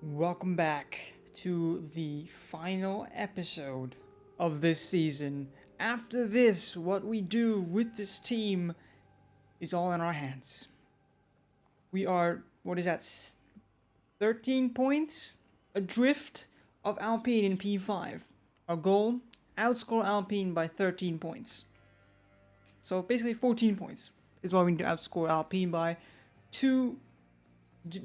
Welcome back to the final episode of this season. After this, what we do with this team is all in our hands. We are, 13 points adrift of Alpine in P5. Our goal, outscore Alpine by 13 points. So basically 14 points is what we need to outscore Alpine by to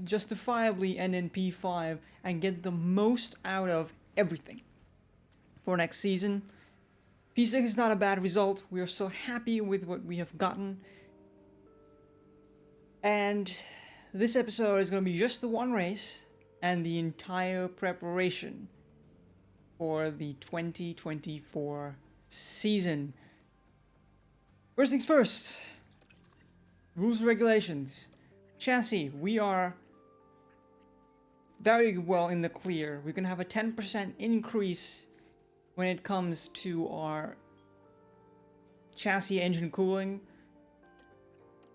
justifiably end in P5 and get the most out of everything for next season. P6 is not a bad result. We are so happy with what we have gotten. And this episode is going to be just the one race and the entire preparation for the 2024 season. First things first. Rules and regulations. Chassis, we are very well in the clear. We're going to have a 10% increase when it comes to our chassis engine cooling.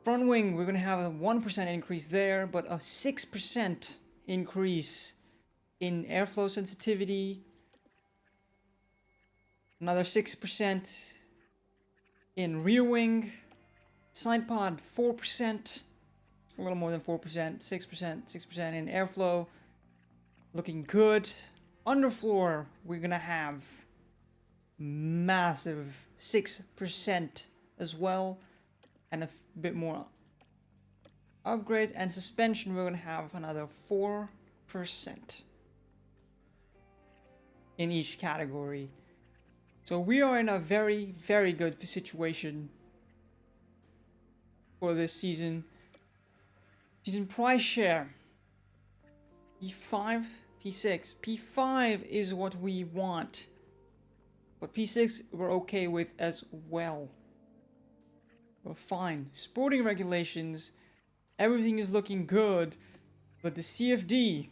Front wing, we're going to have a 1% increase there, but a 6% increase in airflow sensitivity. Another 6% in rear wing. Side pod, 4%. A little more than 4%, 6% in airflow. Looking good. Underfloor, we're gonna have massive 6% as well. And a bit more upgrades. And suspension, we're gonna have another 4% in each category. So we are in a very, very good situation for this season. Season price share. P5, P6. P5 is what we want. But P6 we're okay with as well. We're fine. Sporting regulations. Everything is looking good. But the CFD,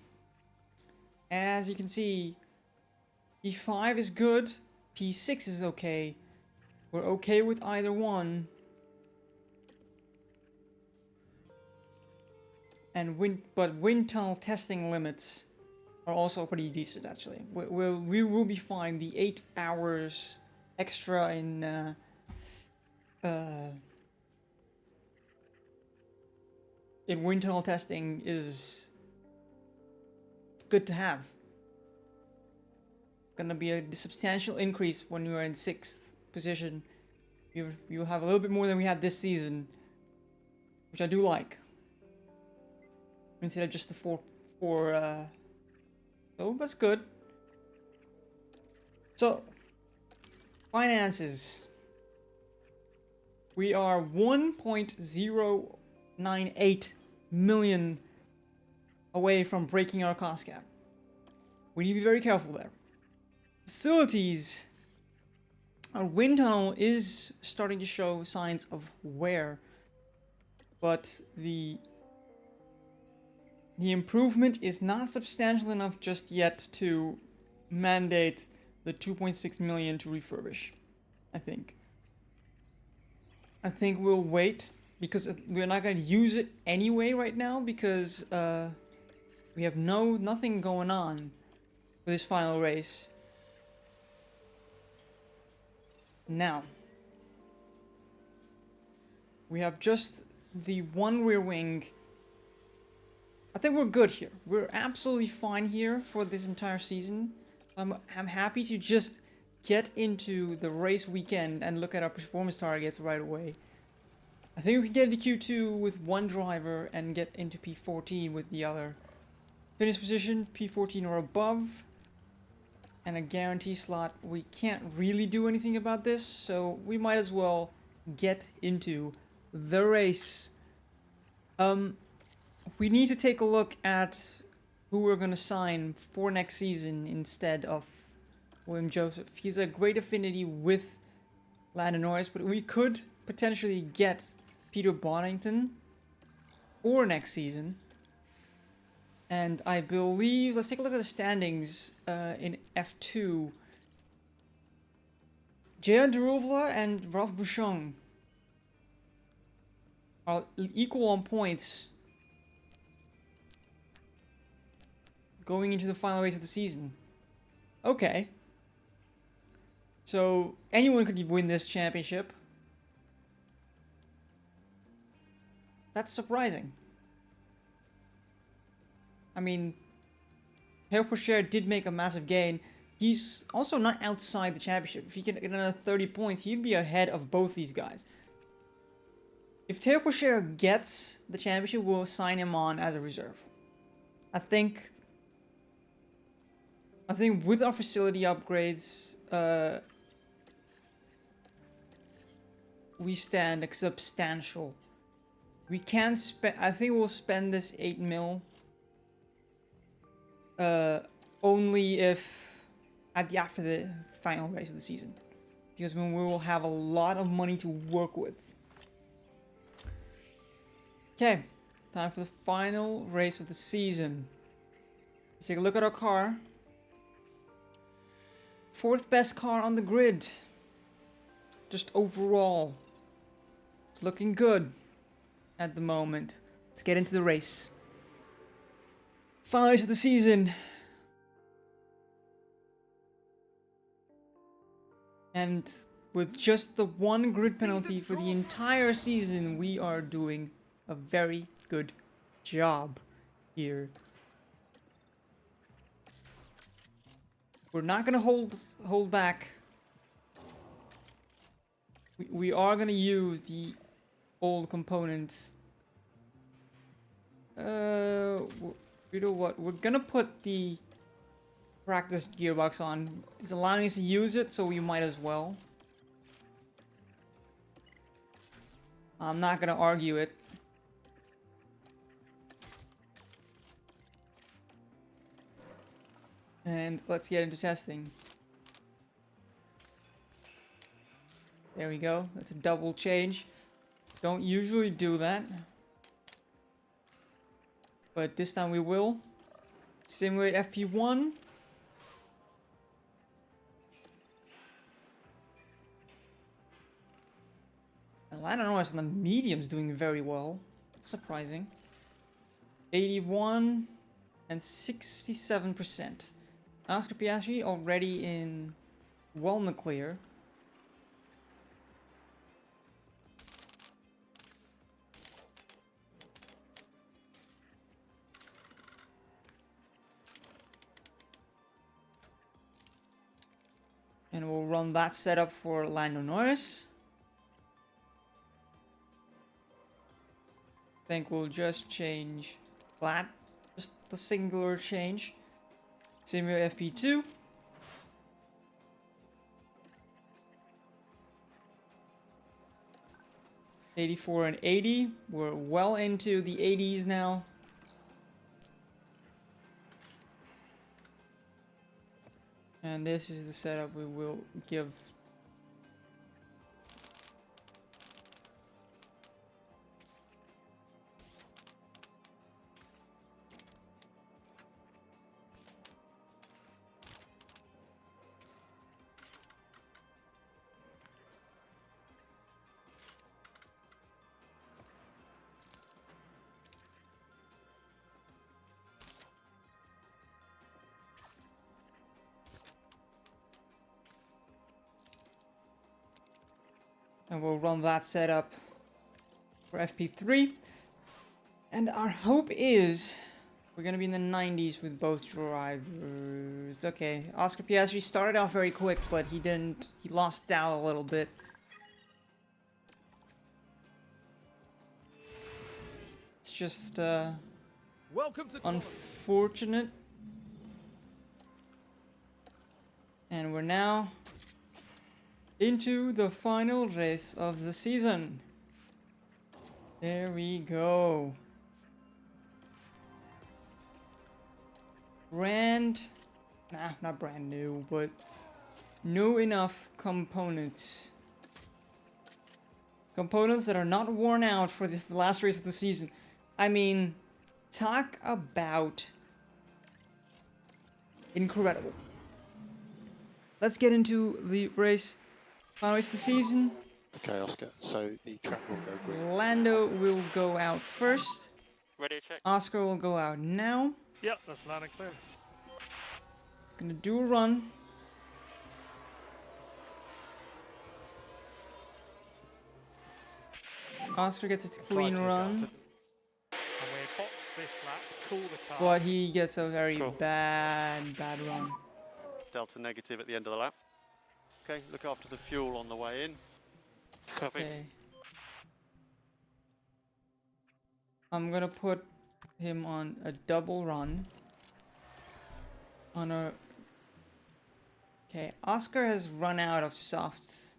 as you can see, P5 is good. P6 is okay. We're okay with either one. And wind tunnel testing limits are also pretty decent, actually. We will be fine. The 8 hours extra in wind tunnel testing is good to have. Gonna be a substantial increase when you are in 6th position. You'll have a little bit more than we had this season, which I do like. Instead of just the four so that's good. So finances, we are 1.098 million away from breaking our cost cap. We need to be very careful there. Facilities, our wind tunnel is starting to show signs of wear, but the improvement is not substantial enough just yet to mandate the 2.6 million to refurbish, I think. I think we'll wait because we're not going to use it anyway right now because we have nothing going on for this final race. Now, we have just the one rear wing. I think we're good here. We're absolutely fine here for this entire season. I'm happy to just get into the race weekend and look at our performance targets right away. I think we can get into Q2 with one driver and get into P14 with the other. Finish position, P14 or above. And a guarantee slot. We can't really do anything about this, so we might as well get into the race. We need to take a look at who we're going to sign for next season instead of William Joseph. He's a great affinity with Lando Norris, but we could potentially get Peter Bonington for next season. And I believe, let's take a look at the standings in F2. Jean Deruvla and Ralph Bouchon are equal on points. going into the final race of the season. Okay. So anyone could win this championship. That's surprising. I mean, Herpocher did make a massive gain. He's also not outside the championship. If he can get another 30 points, he'd be ahead of both these guys. If Herpocher gets the championship, we'll sign him on as a reserve. I think with our facility upgrades, we stand a substantial. We can spend. I think we'll spend this 8 mil. Only if after the final race of the season, because when we will have a lot of money to work with. Okay, time for the final race of the season. Let's take a look at our car. 4th best car on the grid. Just overall, it's looking good at the moment. Let's get into the race. Final race of the season. And with just the 1 grid penalty for the entire season, we are doing a very good job here. We're not gonna hold back. We are gonna use the old components. You know what? We're gonna put the practice gearbox on. It's allowing us to use it, so we might as well. I'm not gonna argue it. And let's get into testing. There we go. That's a double change. Don't usually do that. But this time we will. Simulate FP1. And Lando Norris on the medium's doing very well. That's surprising. 81 and 67%. Oscar Piastri already in well in the clear. And we'll run that setup for Lando Norris. I think we'll just change flat, just the singular change. Simulate FP2. $84 and 80. We're well into the 80s now. And this is the setup we will give. And we'll run that setup for FP3. And our hope is we're going to be in the 90s with both drivers. Okay, Oscar Piastri started off very quick, but he lost out a little bit. It's just unfortunate. And we're now into the final race of the season. There we go. Not brand new, but new enough components. Components that are not worn out for the last race of the season. I mean, talk about incredible. Let's get into the race. Final race of the season. Okay, Oscar, so the track will go green. Lando will go out first. Ready to check? Oscar will go out now. Yep, that's loud and clear. Gonna do a run. Oscar gets a clean run. And we box this lap, cool the car. But he gets a very Cool. bad run. Delta negative at the end of the lap. Okay, look after the fuel on the way in. Copy. Okay. I'm gonna put him on a double run. On a... Okay, Oscar has run out of softs.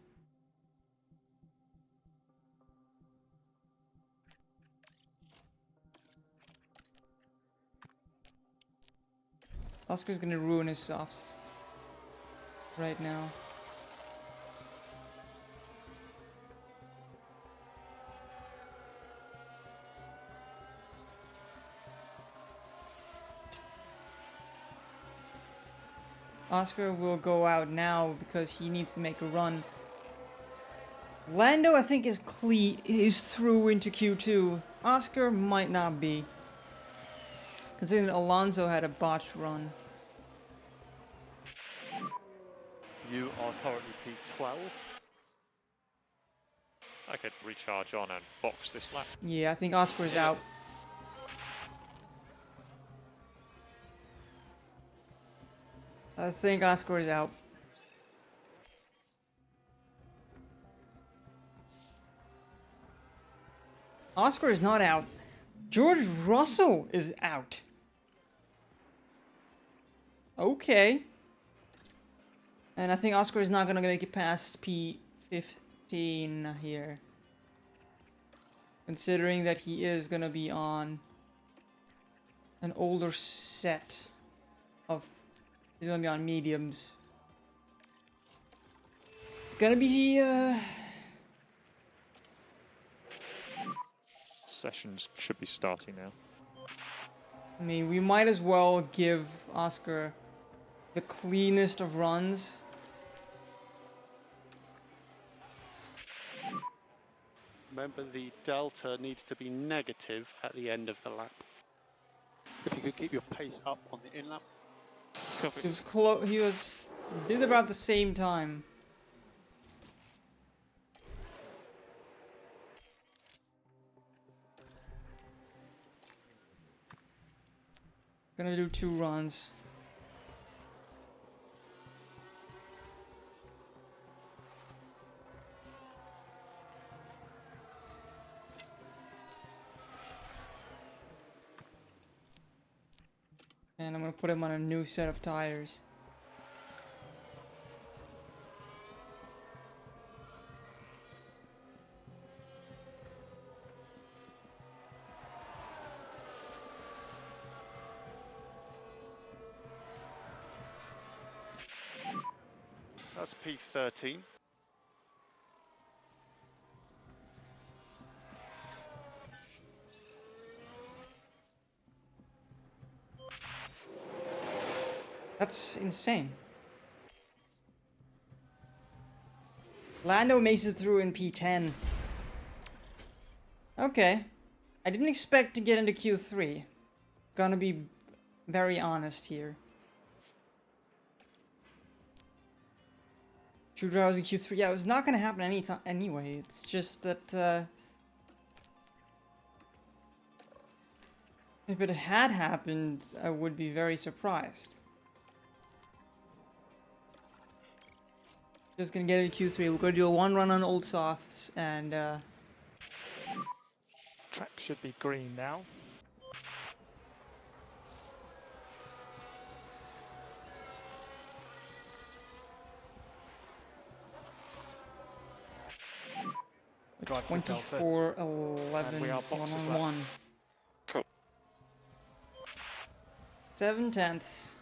Oscar's gonna ruin his softs right now. Oscar will go out now because he needs to make a run. Lando, I think, is through into Q2. Oscar might not be, considering that Alonso had a botched run. You are currently P12. I could recharge on and box this lap. Yeah, I think Oscar's out. I think Oscar is out. Oscar is not out. George Russell is out. Okay. And I think Oscar is not gonna make it past P15 here. Considering that he is gonna be on an older set of... He's gonna be on mediums. It's gonna be, Sessions should be starting now. I mean, we might as well give Oscar the cleanest of runs. Remember, the delta needs to be negative at the end of the lap. If you could keep your pace up on the in lap. Copy. He did about the same time. Gonna do 2 runs. And I'm gonna put him on a new set of tires. That's P13. That's insane. Lando makes it through in P10. Okay. I didn't expect to get into Q3. Gonna be very honest here. 2 drivers in Q3. Yeah, it was not gonna happen anytime anyway. It's just that if it had happened, I would be very surprised. Just gonna get into Q3. We're gonna do a 1 run on old softs and Track should be green now. Drive to Delta. 24, 11, And we are 1 boxes on left. 1. Cool. 7 tenths.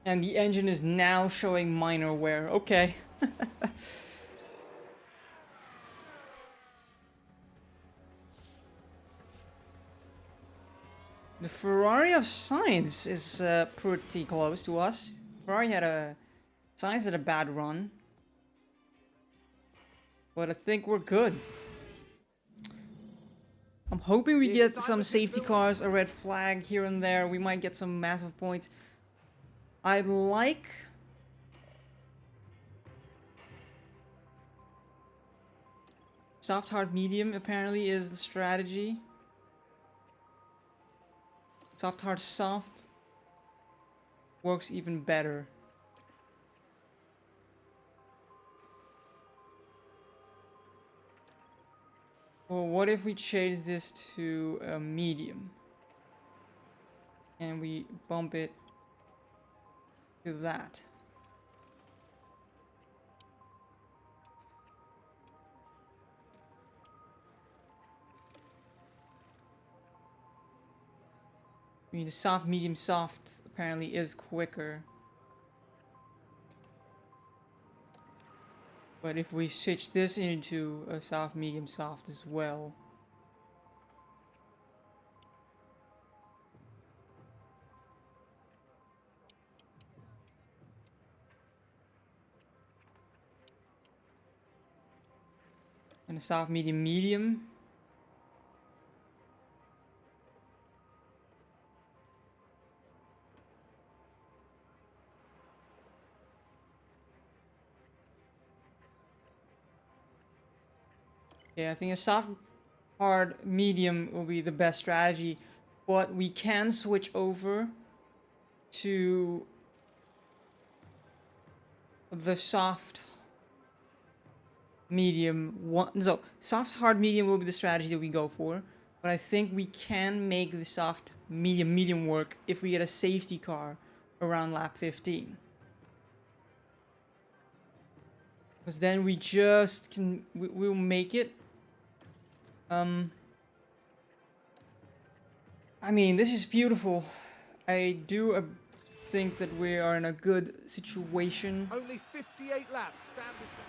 And the engine is now showing minor wear. Okay. The Ferrari of Sainz is pretty close to us. Sainz had a bad run. But I think we're good. I'm hoping we get some safety cars, a red flag here and there. We might get some massive points. I like... soft, hard, medium apparently is the strategy. Soft, hard, soft works even better. Well, what if we change this to a medium? And we bump it to that. I mean, the soft, medium, soft apparently is quicker. But if we switch this into a soft, medium, soft as well. And a soft, medium, medium. Yeah, I think a soft, hard, medium will be the best strategy, but we can switch over to the soft, medium one. So soft, hard, medium will be the strategy that we go for, but I think we can make the soft, medium, medium work if we get a safety car around lap 15. Because then we just can, we'll make it. I mean, this is beautiful. I do think that we are in a good situation. Only 58 laps.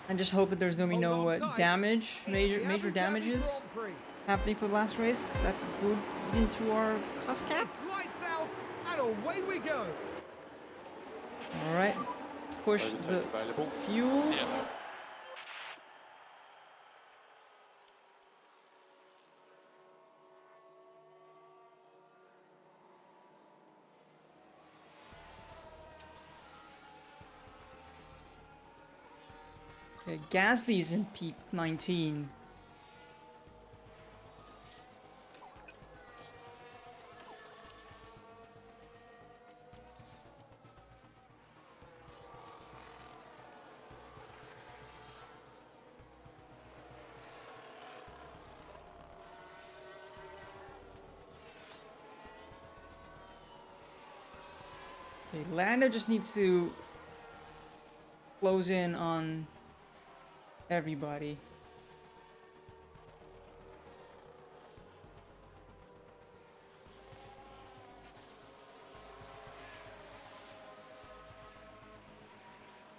And just hope that there's gonna be no damage, major damages happening for the last race, because that would into our cost cap. Lights out, and away we go. All right, push the fuel. Yeah. Okay, Gasly's in P19. Okay, Lando just needs to close in on everybody.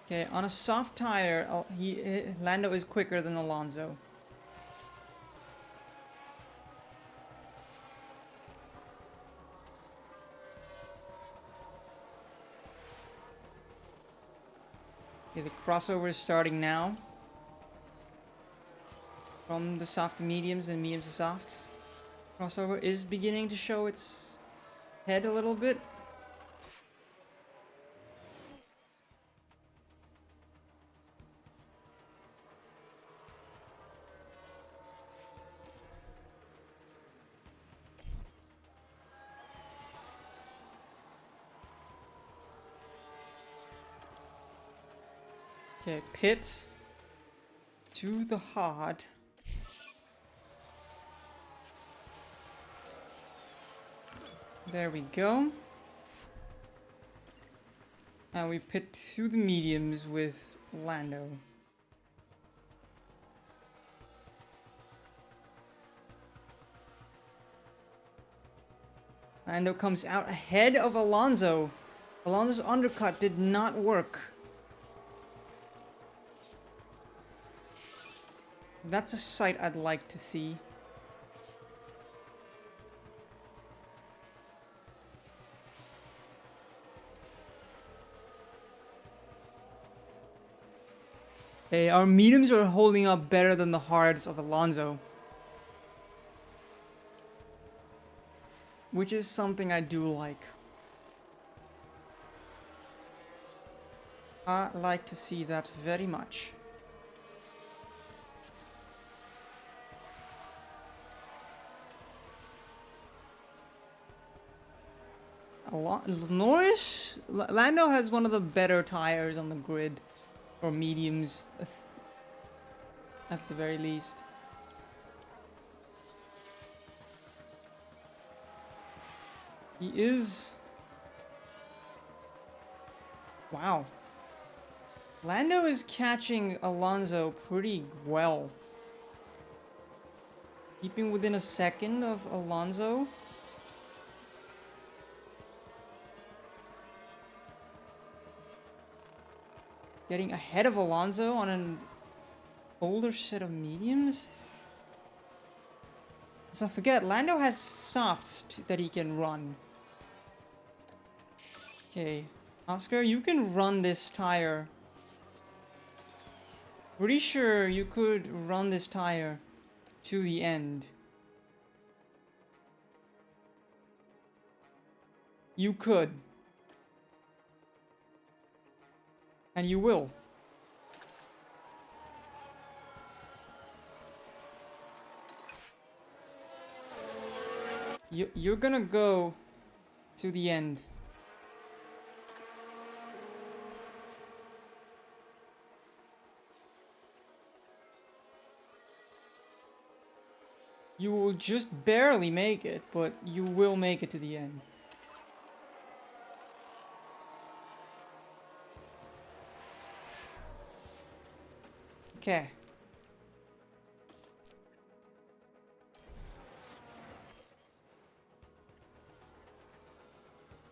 Okay, on a soft tire, Lando is quicker than Alonso. Okay, the crossover is starting now. From the soft to mediums and mediums to softs. Crossover is beginning to show its head a little bit. Okay, pit to the hard. There we go. And we pit to the mediums with Lando. Lando comes out ahead of Alonso. Alonso's undercut did not work. That's a sight I'd like to see. Hey, our mediums are holding up better than the hards of Alonso. Which is something I do like. I like to see that very much. Norris? Lando has one of the better tires on the grid. Or mediums, at the very least. He is... Wow. Lando is catching Alonso pretty well. Keeping within a second of Alonso. Getting ahead of Alonso on an older set of mediums. Let's not forget, Lando has softs that he can run. Okay, Oscar, you can run this tire. Pretty sure you could run this tire to the end. You could. And you will. You're gonna go to the end. You will just barely make it, but you will make it to the end. Okay.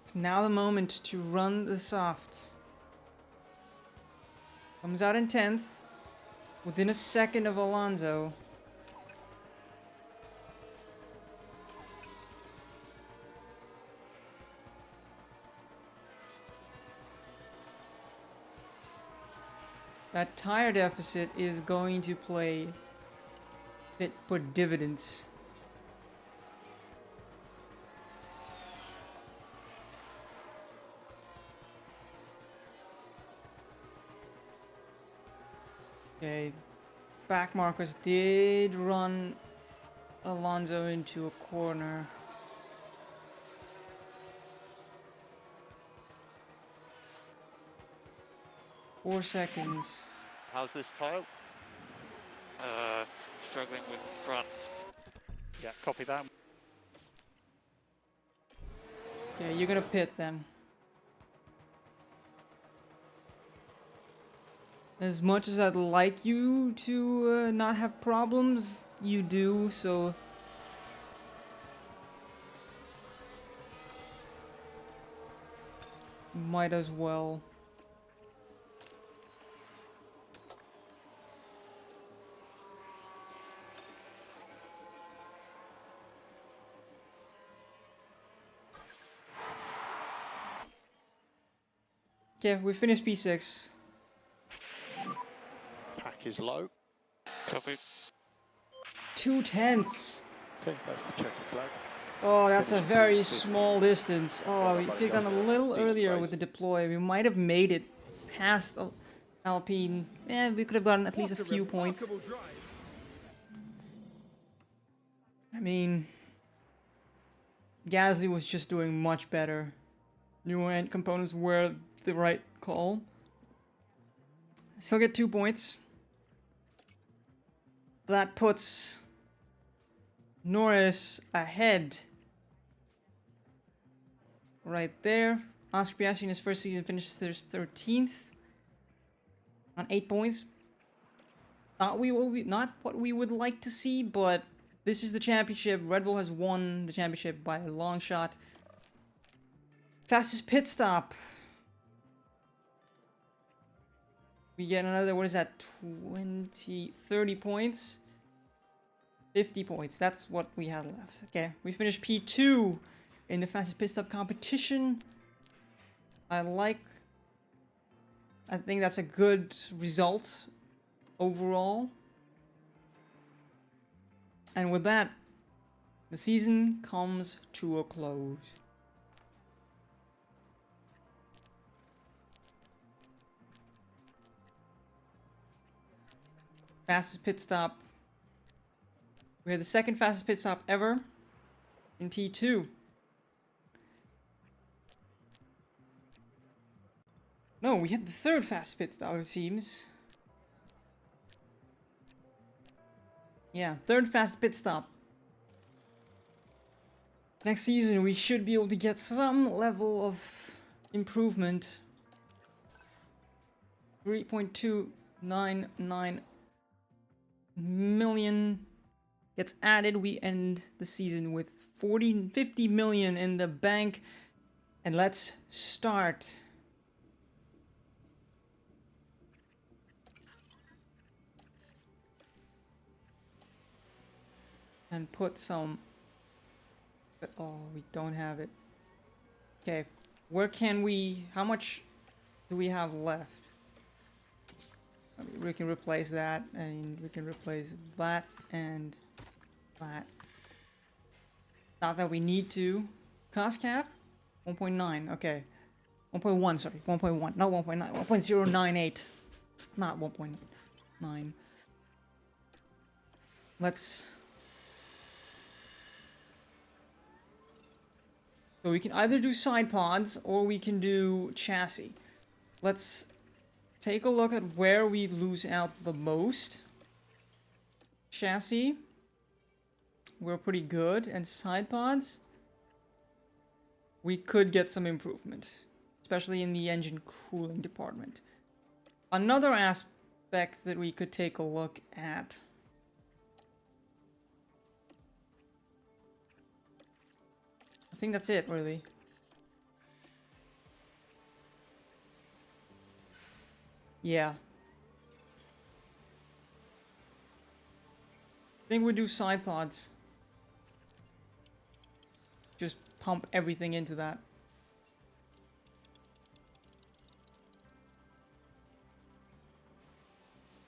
It's now the moment to run the softs. Comes out in 10th. Within a second of Alonso. That tire deficit is going to put dividends. Okay, back markers did run Alonso into a corner. Four seconds. How's this tile? Struggling with front. Yeah, copy that. Okay, you're gonna pit then. As much as I'd like you to not have problems, you do, so... Might as well. Okay, we finished P6. Pack is low. Copy. 2/10. Okay, that's the checkered flag. Oh, that's a Finish very P2. small distance. Oh, if Nobody you'd gone a goes little there. Easy earlier race. with the deploy, we might have made it past Alpine. Yeah, we could have gotten at least a few points. Remarkable drive. I mean, Gasly was just doing much better. New end components were the right call. Still get 2 points. That puts Norris ahead. Right there. Oscar Piastri in his first season finishes 13th. On 8 points. Not what we would like to see, but this is the championship. Red Bull has won the championship by a long shot. Fastest pit stop. We get another, what is that, 30 points? 50 points, that's what we had left. Okay, we finished P2 in the fastest pit stop competition. I think that's a good result overall. And with that, the season comes to a close. Fastest pit stop. We had the second fastest pit stop ever in P2. No, we had the third fastest pit stop, it seems. Yeah, third fastest pit stop. Next season we should be able to get some level of improvement. 3.299 million gets added. We end the season with 50 million in the bank. And let's start. And put some... Oh, we don't have it. Okay, where can we... How much do we have left? I mean, we can replace that, and we can replace that and that. Not that we need to. Cost cap? 1.9, okay. 1.1, sorry. 1.1, not 1.9. 1.098. It's not 1.9. Let's... So we can either do side pods or we can do chassis. Let's take a look at where we lose out the most. Chassis, we're pretty good, and side pods, we could get some improvement, especially in the engine cooling department. Another aspect that we could take a look at. I think that's it, really. Yeah. I think we do side pods. Just pump everything into that.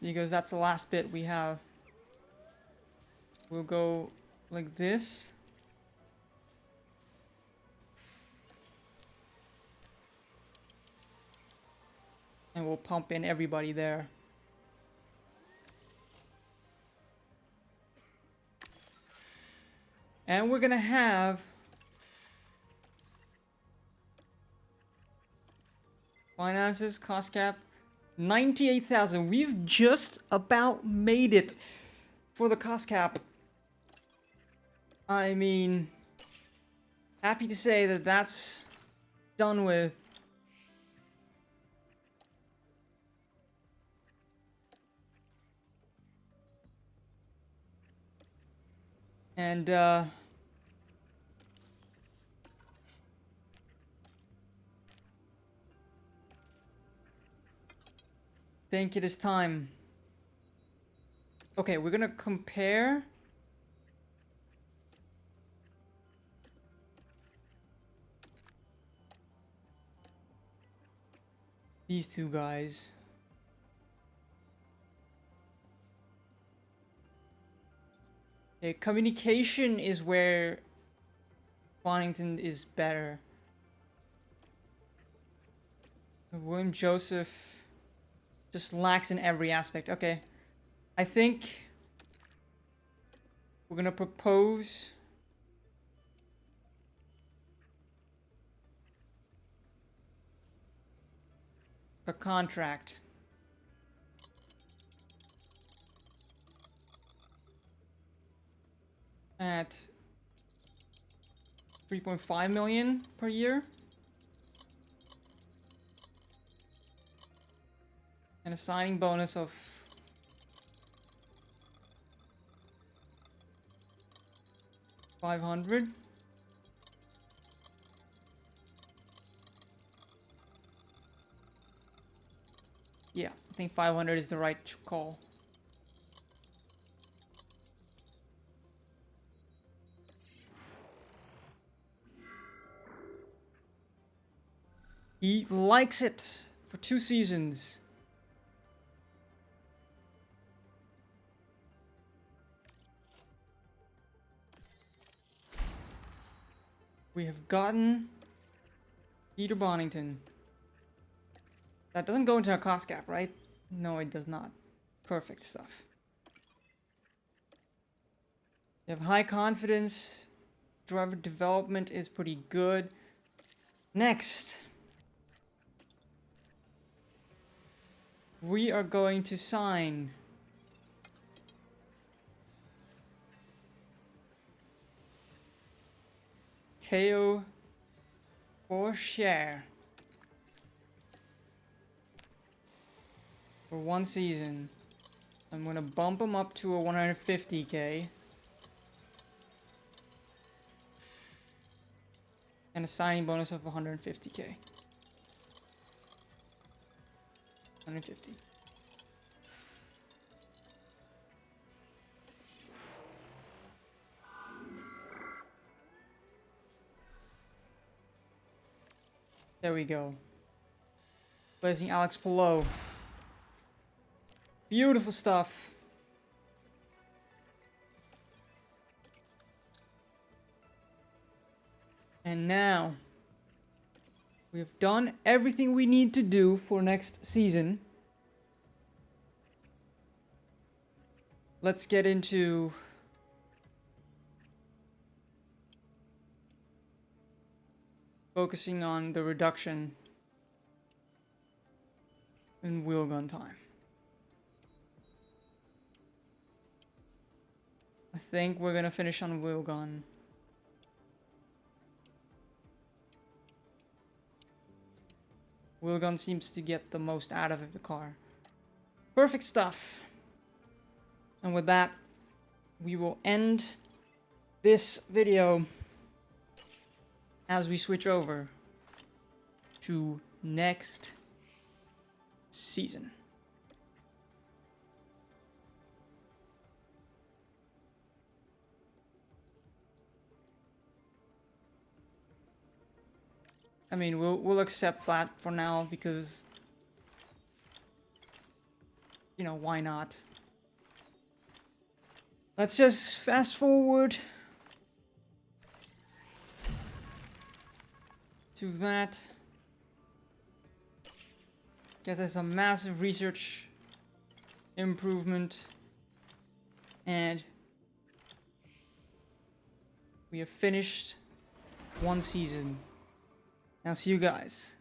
Because that's the last bit we have. We'll go like this. And we'll pump in everybody there. And we're gonna have finances, cost cap, 98,000. We've just about made it for the cost cap. I mean, happy to say that that's done with. And, I think it is time. Okay, we're gonna compare these two guys. Okay, communication is where Bonington is better. William Joseph just lacks in every aspect. Okay, I think we're gonna propose a contract. At 3.5 million per year. And a signing bonus of 500. Yeah, I think 500 is the right call. He likes it for 2 seasons. We have gotten Peter Bonington. That doesn't go into our cost cap, right? No, it does not. Perfect stuff. You have high confidence. Driver development is pretty good. Next, we are going to sign Theo Pourchaire for 1 season. I'm gonna bump him up to a 150k. And a signing bonus of 150k. 150. There we go. Placing Alex below. Beautiful stuff. And now, we have done everything we need to do for next season. Let's get into focusing on the reduction in wheel gun time. I think we're gonna finish on wheel gun. Wheel gun seems to get the most out of the car. Perfect stuff. And with that, we will end this video as we switch over to next season. I mean, we'll accept that for now because, you know, why not? Let's just fast forward to that. Get us a massive research improvement, and we have finished 1 season. Now see you guys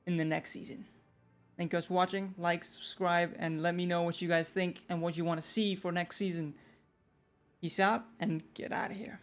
in the next season. Thank you guys for watching. Like, subscribe, and let me know what you guys think and what you want to see for next season. Peace out and get out of here.